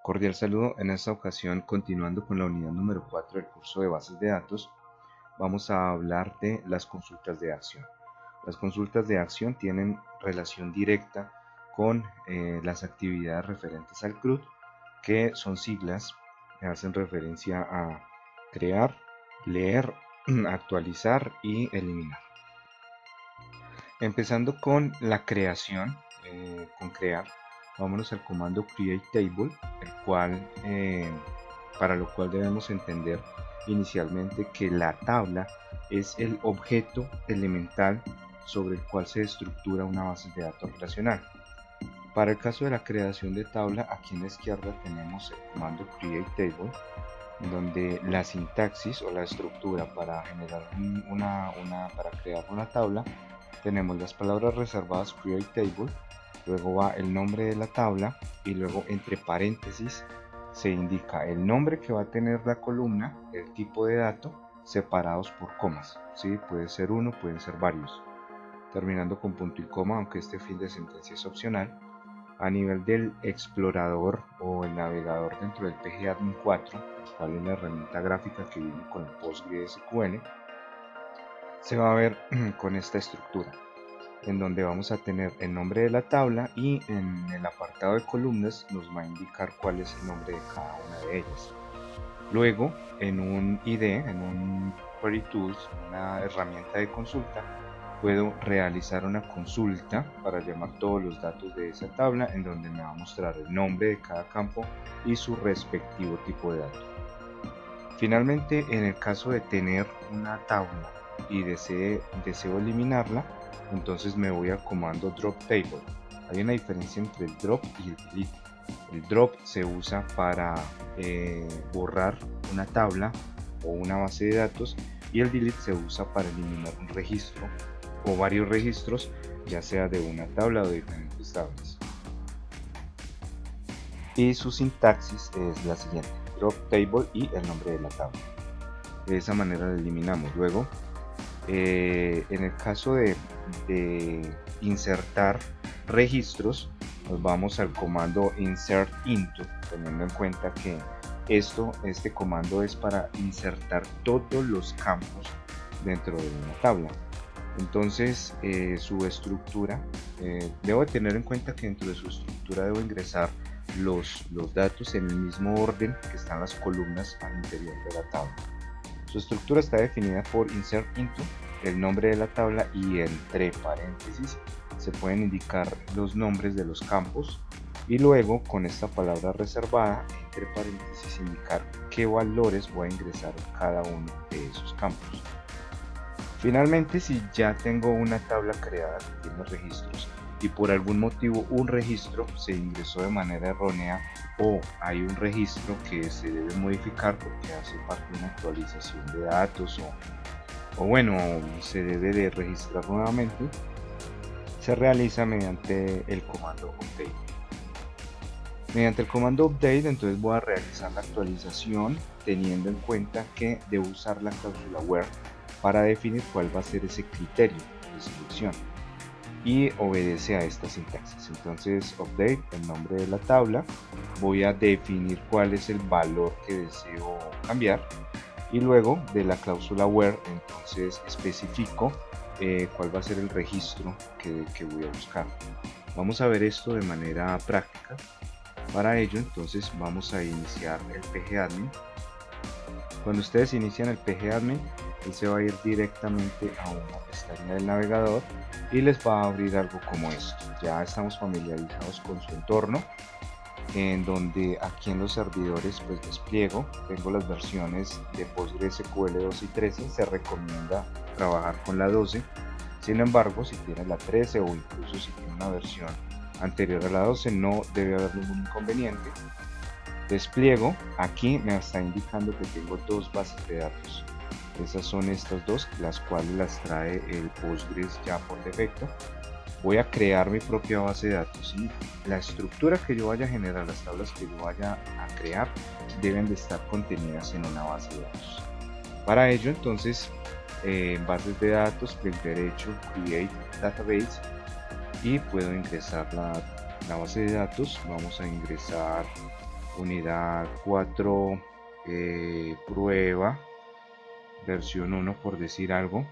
Cordial saludo. En esta ocasión, continuando con la unidad número 4 del curso de bases de datos, vamos a hablar de las consultas de acción. Las consultas de acción tienen relación directa con las actividades referentes al CRUD, que son siglas que hacen referencia a crear, leer, actualizar y eliminar. Empezando con la creación, con crear, vámonos al comando createTable, para lo cual debemos entender inicialmente que la tabla es el objeto elemental sobre el cual se estructura una base de datos relacional. Para el caso de la creación de tabla, aquí en la izquierda tenemos el comando createTable, donde la sintaxis o la estructura para generar para crear una tabla, tenemos las palabras reservadas createTable, luego va el nombre de la tabla y luego entre paréntesis se indica el nombre que va a tener la columna, el tipo de dato, separados por comas, ¿sí? Puede ser uno, pueden ser varios, terminando con punto y coma, aunque este fin de sentencia es opcional. A nivel del explorador o el navegador dentro del pgadmin 4, el cual es la herramienta gráfica que viene con el PostgreSQL, se va a ver con esta estructura, en donde vamos a tener el nombre de la tabla y en el apartado de columnas nos va a indicar cuál es el nombre de cada una de ellas. Luego, en un IDE, en un Query Tools, una herramienta de consulta, puedo realizar una consulta para llamar todos los datos de esa tabla, en donde me va a mostrar el nombre de cada campo y su respectivo tipo de dato. Finalmente, en el caso de tener una tabla y deseo eliminarla, entonces me voy al comando drop table. Hay una diferencia entre el drop y el delete. El drop se usa para borrar una tabla o una base de datos, y el delete se usa para eliminar un registro o varios registros, ya sea de una tabla o de diferentes tablas. Y su sintaxis es la siguiente: drop table y el nombre de la tabla. De esa manera la eliminamos. Luego, en el caso de insertar registros, nos vamos al comando insert into, teniendo en cuenta que este comando es para insertar todos los campos dentro de una tabla. Entonces, su estructura, debo tener en cuenta que dentro de su estructura debo ingresar los datos en el mismo orden que están las columnas al interior de la tabla. Su estructura está definida por insert into, el nombre de la tabla, y entre paréntesis se pueden indicar los nombres de los campos, y luego con esta palabra reservada entre paréntesis indicar qué valores voy a ingresar en cada uno de esos campos. Finalmente, si ya tengo una tabla creada que tiene registros y por algún motivo un registro se ingresó de manera errónea, o hay un registro que se debe modificar porque hace parte de una actualización de datos, o bueno, se debe de registrar nuevamente, se realiza mediante el comando update. Mediante el comando update, entonces voy a realizar la actualización teniendo en cuenta que debo usar la cláusula where para definir cuál va a ser ese criterio de selección, y obedece a esta sintaxis. Entonces, update, el nombre de la tabla, voy a definir cuál es el valor que deseo cambiar, y luego de la cláusula where entonces especifico cuál va a ser el registro que voy a buscar. Vamos a ver esto de manera práctica. Para ello, entonces vamos a iniciar el pgadmin. Cuando ustedes inician el pgadmin, él se va a ir directamente a una pestaña del navegador y les va a abrir algo como esto. Ya estamos familiarizados con su entorno, en donde aquí en los servidores pues despliego, tengo las versiones de PostgreSQL 12 y 13, se recomienda trabajar con la 12, sin embargo si tiene la 13 o incluso si tiene una versión anterior a la 12 no debe haber ningún inconveniente. Despliego, aquí me está indicando que tengo dos bases de datos. Esas son estas dos, las cuales las trae el Postgres ya por defecto. Voy a crear mi propia base de datos, y la estructura que yo vaya a generar, las tablas que yo vaya a crear, deben de estar contenidas en una base de datos. Para ello, entonces, en bases de datos, clic derecho, Create Database, y puedo ingresar la base de datos. Vamos a ingresar unidad 4, prueba, versión 1 por decir algo.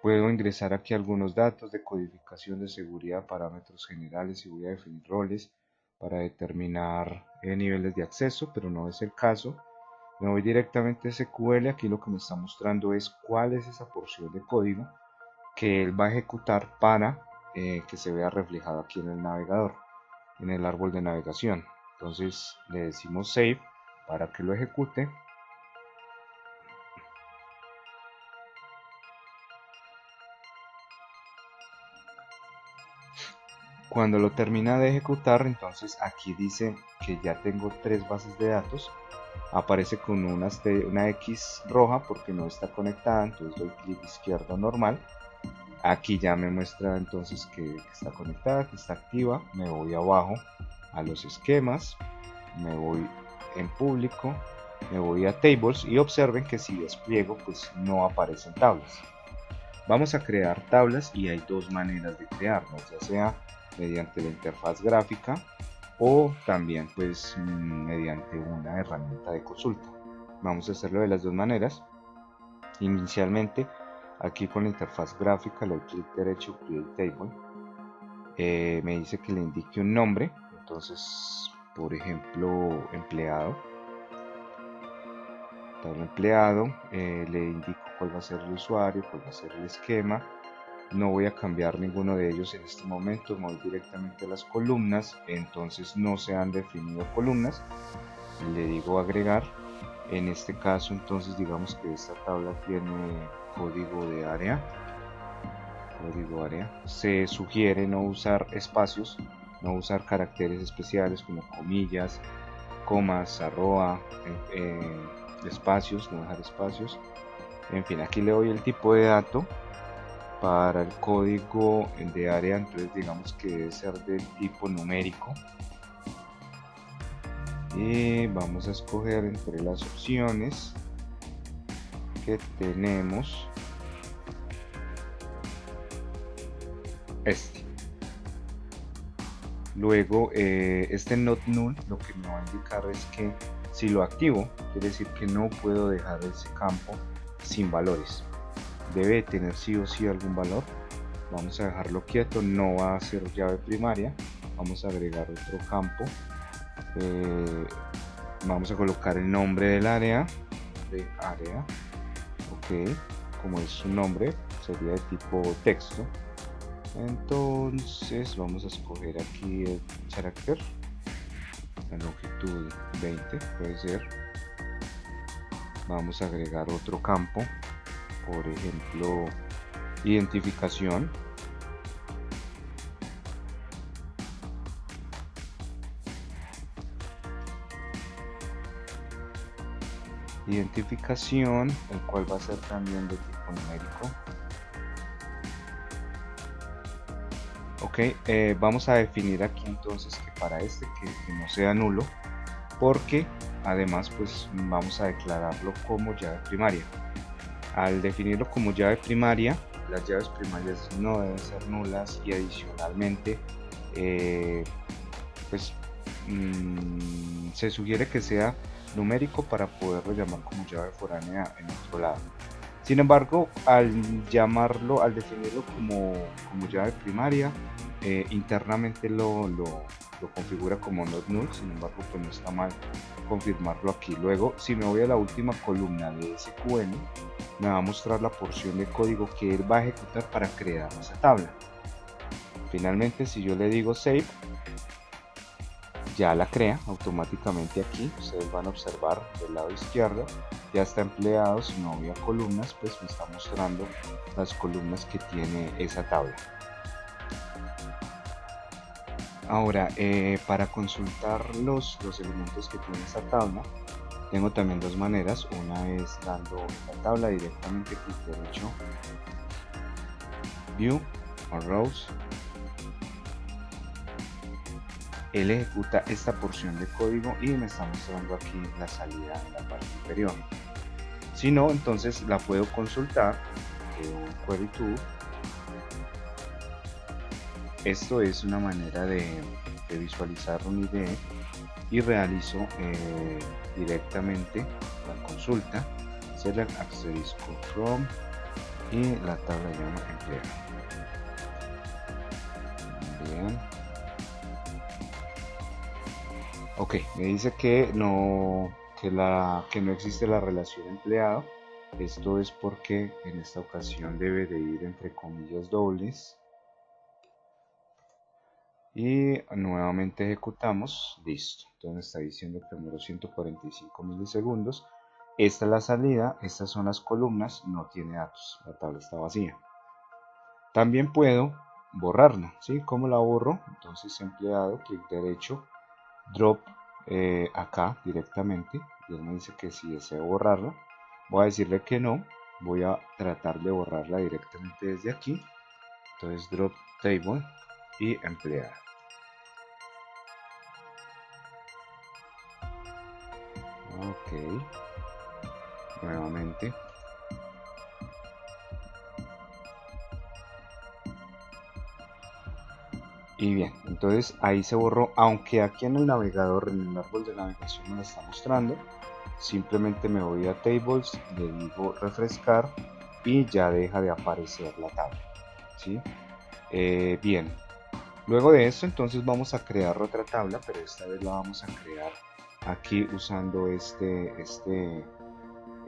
Puedo ingresar aquí algunos datos de codificación de seguridad, parámetros generales, y voy a definir roles para determinar niveles de acceso, pero no es el caso. Me voy directamente a SQL. Aquí lo que me está mostrando es cuál es esa porción de código que él va a ejecutar para que se vea reflejado aquí en el navegador, en el árbol de navegación. Entonces le decimos save para que lo ejecute. Cuando lo termina de ejecutar, entonces aquí dice que ya tengo 3 bases de datos. Aparece con una X roja porque no está conectada, entonces doy clic izquierdo normal. Aquí ya me muestra entonces que está conectada, que está activa. Me voy abajo a los esquemas, me voy en público, me voy a tables, y observen que si despliego pues no aparecen tablas. Vamos a crear tablas y hay dos maneras de crearlas, ya sea mediante la interfaz gráfica o también pues mediante una herramienta de consulta. Vamos a hacerlo de las dos maneras. Inicialmente aquí con la interfaz gráfica le doy clic derecho, Create Table. Me dice que le indique un nombre, entonces por ejemplo empleado, tabla empleado. Le indico cuál va a ser el usuario, cuál va a ser el esquema. No voy a cambiar ninguno de ellos en este momento, me voy directamente a las columnas, entonces no se han definido columnas. Le digo agregar. En este caso entonces digamos que esta tabla tiene código de área. Se sugiere no usar espacios, no usar caracteres especiales como comillas, comas, arroba, espacios, no dejar espacios. En fin, aquí le doy el tipo de dato para el código de área, entonces digamos que debe ser del tipo numérico. Y vamos a escoger entre las opciones que tenemos este. Luego este not null lo que me va a indicar es que si lo activo quiere decir que no puedo dejar ese campo sin valores, debe tener sí o sí algún valor. Vamos a dejarlo quieto, no va a ser llave primaria. Vamos a agregar otro campo. Vamos a colocar el nombre del área, ok, como es su nombre sería de tipo texto. Entonces vamos a escoger aquí el carácter, la longitud 20 puede ser. Vamos a agregar otro campo, por ejemplo identificación. Identificación, el cual va a ser también de tipo numérico. Ok, vamos a definir aquí entonces que para este que no sea nulo, porque además pues vamos a declararlo como llave primaria. Al definirlo como llave primaria, las llaves primarias no deben ser nulas, y adicionalmente pues se sugiere que sea numérico para poderlo llamar como llave foránea en otro lado. Sin embargo, al definirlo como llave primaria, internamente lo configura como not null. Sin embargo, pues no está mal confirmarlo aquí. Luego, si me voy a la última columna de SQL, me va a mostrar la porción de código que él va a ejecutar para crear esa tabla. Finalmente, si yo le digo save, ya la crea automáticamente aquí. Ustedes van a observar del lado izquierdo ya está empleado. Si no había columnas, pues me está mostrando las columnas que tiene esa tabla. Ahora, para consultar los elementos que tiene esta tabla, tengo también dos maneras. Una es dando la tabla directamente, clic derecho, View o Rows. Él ejecuta esta porción de código y me está mostrando aquí la salida en la parte inferior. Si no, entonces la puedo consultar con Query Tool. Esto es una manera de visualizar un IDE y realizo directamente la consulta, select asterisco from y la tabla llama empleado. Bien. Ok, me dice que no existe la relación empleado. Esto es porque en esta ocasión debe de ir entre comillas dobles. Y nuevamente ejecutamos. Listo. Entonces me está diciendo que demoró 145 milisegundos. Esta es la salida. Estas son las columnas. No tiene datos. La tabla está vacía. También puedo borrarla. ¿Sí? ¿Cómo la borro? Entonces empleado, clic derecho, drop acá directamente. Y él me dice que si deseo borrarla. Voy a decirle que no. Voy a tratar de borrarla directamente desde aquí. Entonces drop table y empleado. Ok, nuevamente. Y bien, entonces ahí se borró, aunque aquí en el navegador, en el árbol de navegación me lo está mostrando. Simplemente me voy a tables, le digo refrescar y ya deja de aparecer la tabla, ¿sí? Bien, luego de esto entonces vamos a crear otra tabla, pero esta vez la vamos a crear aquí usando este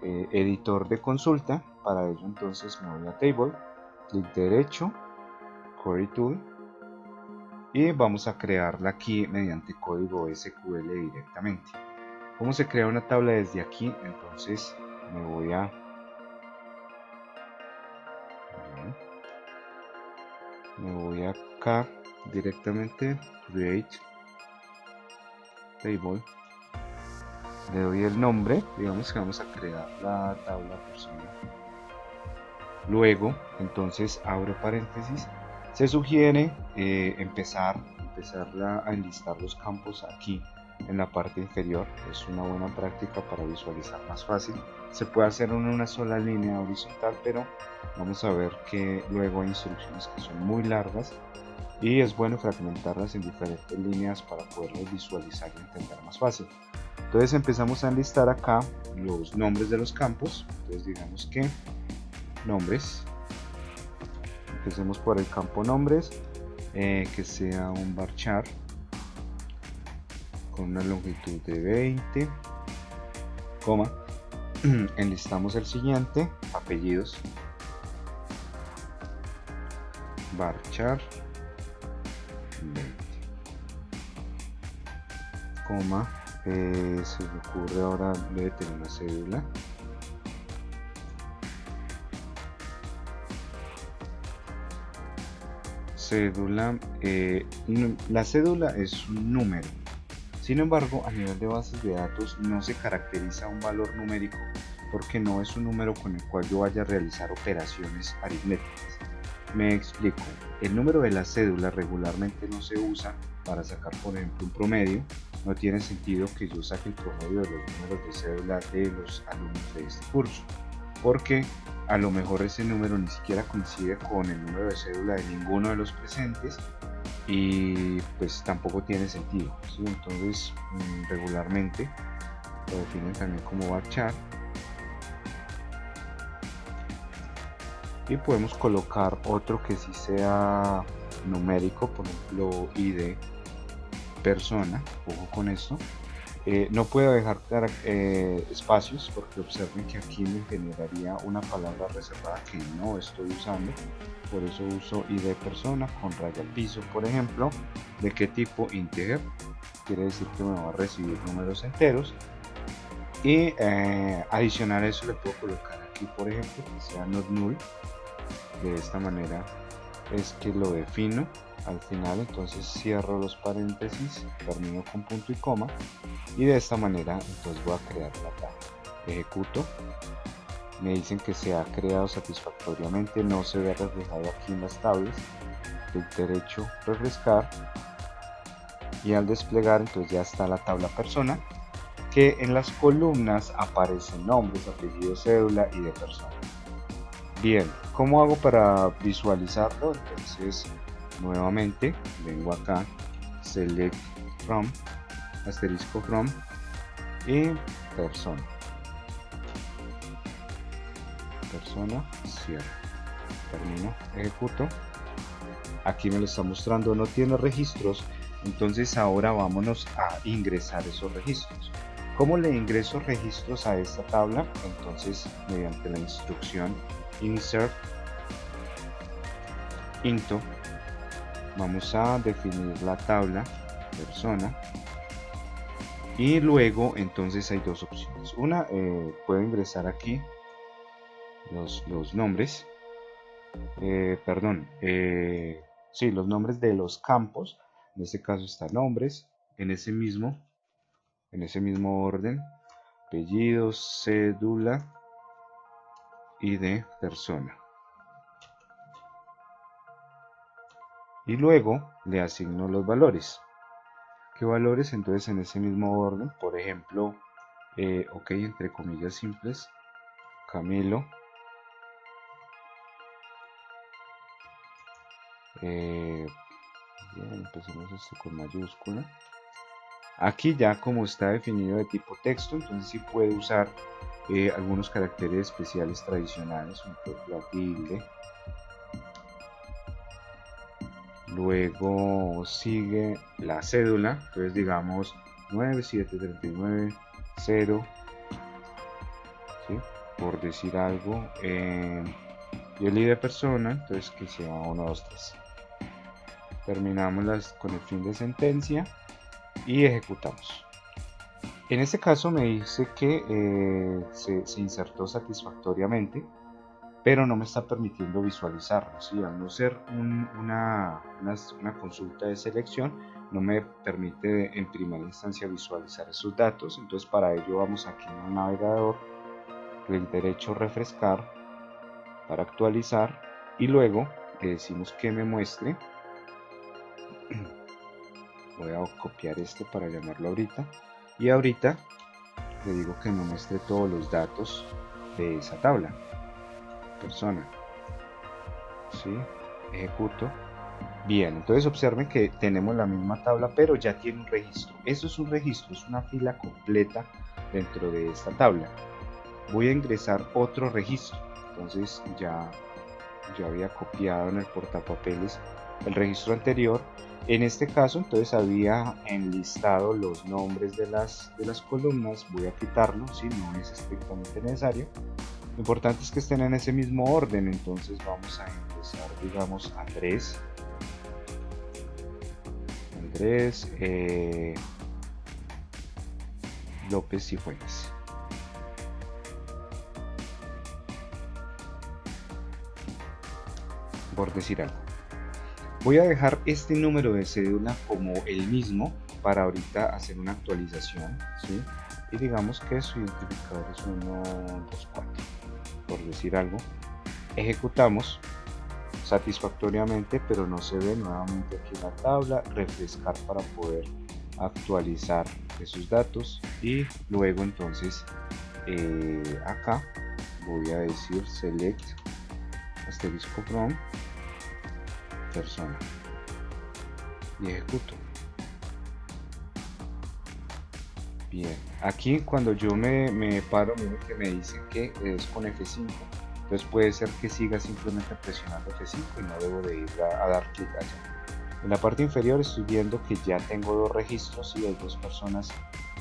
editor de consulta. Para ello entonces me voy a table, clic derecho, Query Tool y vamos a crearla aquí mediante código SQL directamente. ¿Cómo se crea una tabla desde aquí? Entonces me voy acá directamente, create table, le doy el nombre, digamos que vamos a crear la tabla persona. Luego entonces abro paréntesis, se sugiere empezar a enlistar los campos aquí en la parte inferior. Es una buena práctica para visualizar más fácil. Se puede hacer en una sola línea horizontal, pero vamos a ver que luego hay instrucciones que son muy largas y es bueno fragmentarlas en diferentes líneas para poderlas visualizar y entender más fácil. Entonces empezamos a enlistar acá los nombres de los campos. Entonces digamos que nombres, empecemos por el campo nombres, que sea un varchar con una longitud de 20, coma, enlistamos el siguiente, apellidos, varchar 20, coma, se me ocurre ahora debe tener una cédula, la cédula es un número. Sin embargo, a nivel de bases de datos no se caracteriza un valor numérico porque no es un número con el cual yo vaya a realizar operaciones aritméticas. Me explico. El número de la cédula regularmente no se usa para sacar, por ejemplo, un promedio. No tiene sentido que yo saque el promedio de los números de cédula de los alumnos de este curso, porque a lo mejor ese número ni siquiera coincide con el número de cédula de ninguno de los presentes y pues tampoco tiene sentido, ¿sí? Entonces regularmente lo definen también como varchar y podemos colocar otro que sí sea numérico, por ejemplo ID persona. Ojo con esto. No puedo dejar espacios porque observen que aquí me generaría una palabra reservada que no estoy usando. Por eso uso ID persona con raya al piso, por ejemplo. ¿De qué tipo? Integer. Quiere decir que me va a recibir números enteros. Y adicional a eso le puedo colocar aquí, por ejemplo, que sea not null. De esta manera es que lo defino al final. Entonces cierro los paréntesis, termino con punto y coma y de esta manera entonces voy a crear la tabla. Ejecuto, me dicen que se ha creado satisfactoriamente, no se ve reflejado aquí en las tablas. Clic derecho, refrescar y al desplegar entonces ya está la tabla persona. que en las columnas aparecen nombres, apellidos, cédula y de persona. Bien, ¿cómo hago para visualizarlo? Entonces, nuevamente vengo acá, select from, asterisco from y persona. Persona, cierro, termino, ejecuto. Aquí me lo está mostrando, no tiene registros, entonces ahora vámonos a ingresar esos registros. ¿Cómo le ingreso registros a esta tabla? Entonces, mediante la instrucción insert into, vamos a definir la tabla persona y luego entonces hay dos opciones. Una, puedo ingresar aquí los nombres, los nombres de los campos. En este caso está nombres, en ese mismo orden, apellidos, cédula y de persona. Y luego le asigno los valores. ¿Qué valores? Entonces en ese mismo orden, por ejemplo, entre comillas simples, Camilo, bien, empecemos esto con mayúscula. Aquí ya como está definido de tipo texto, entonces sí puede usar algunos caracteres especiales tradicionales, un ejemplo la tilde. Luego sigue la cédula, entonces digamos 97390, ¿sí? Por decir algo, y el ID de persona, entonces que sea 1, 2, 3. Terminamos con el fin de sentencia y ejecutamos. En este caso me dice que se insertó satisfactoriamente, pero no me está permitiendo visualizarlo, ¿sí? Al no ser una consulta de selección, no me permite en primera instancia visualizar esos datos. Entonces para ello vamos aquí en el navegador, clic derecho, refrescar para actualizar y luego le decimos que me muestre. Voy a copiar este para llamarlo ahorita y ahorita le digo que me muestre todos los datos de esa tabla persona, ¿sí? Ejecuto. Bien, entonces observen que tenemos la misma tabla pero ya tiene un registro. Eso es un registro, es una fila completa dentro de esta tabla. Voy a ingresar otro registro, entonces ya había copiado en el portapapeles el registro anterior. En este caso entonces había enlistado los nombres de las columnas. Voy a quitarlo si no es estrictamente necesario. Lo importante es que estén en ese mismo orden, entonces vamos a empezar, digamos, Andrés, López Cifuentes. Por decir algo. Voy a dejar este número de cédula como el mismo para ahorita hacer una actualización, ¿sí? Y digamos que su identificador es 124, por decir algo. Ejecutamos satisfactoriamente, pero no se ve nuevamente aquí la tabla. Refrescar para poder actualizar esos datos y luego entonces acá voy a decir select asterisco from persona y ejecuto. Bien, aquí cuando yo me paro, miren que me dicen que es con F5, entonces puede ser que siga simplemente presionando F5 y no debo de ir a dar clic allá. En la parte inferior estoy viendo que ya tengo dos registros y hay dos personas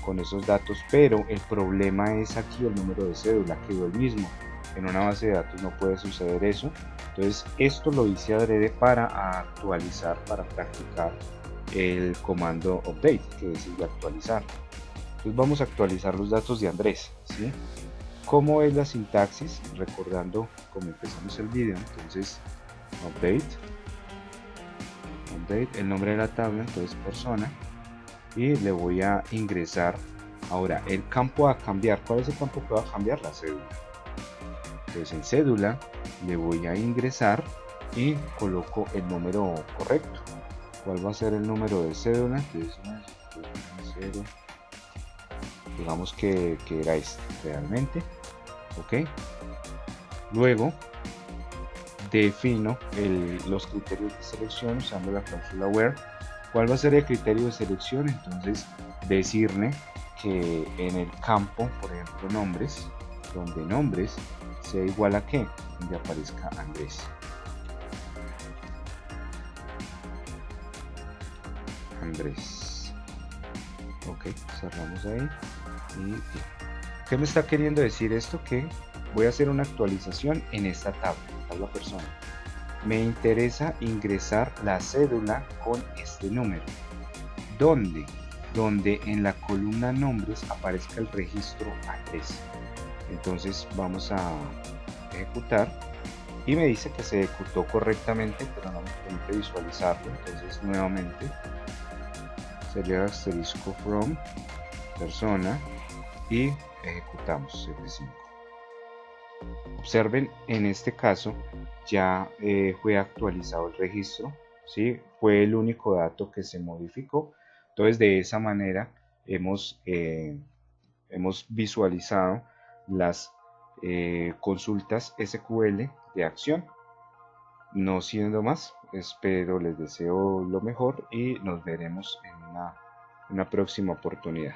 con esos datos, pero el problema es aquí el número de cédula, quedó el mismo. En una base de datos no puede suceder eso, entonces esto lo hice adrede para actualizar, para practicar el comando update, que es el de actualizar. Entonces vamos a actualizar los datos de Andrés, ¿sí? ¿Cómo es la sintaxis? Recordando cómo empezamos el video, entonces update, el nombre de la tabla, entonces persona, y le voy a ingresar ahora el campo a cambiar. ¿Cuál es el campo que va a cambiar? La cédula. Entonces en cédula le voy a ingresar y coloco el número correcto. ¿Cuál va a ser el número de cédula? Entonces 0 digamos que era este realmente. Ok, luego defino los criterios de selección usando la cláusula where. ¿Cuál va a ser el criterio de selección? Entonces decirle que en el campo, por ejemplo nombres, donde nombres sea igual a qué, donde aparezca Andrés. Andrés. Ok, cerramos ahí. Y ¿qué me está queriendo decir esto? Que voy a hacer una actualización en esta tabla persona. Me interesa ingresar la cédula con este número. ¿Dónde? Donde en la columna nombres aparezca el registro Andrés. Entonces vamos a ejecutar y me dice que se ejecutó correctamente, pero no me permite visualizarlo. Entonces nuevamente sería asterisco from persona y ejecutamos F5. Observen, en este caso ya fue actualizado el registro, ¿sí? Fue el único dato que se modificó. Entonces de esa manera hemos visualizado las consultas SQL de acción. No siendo más, espero les deseo lo mejor y nos veremos en una próxima oportunidad.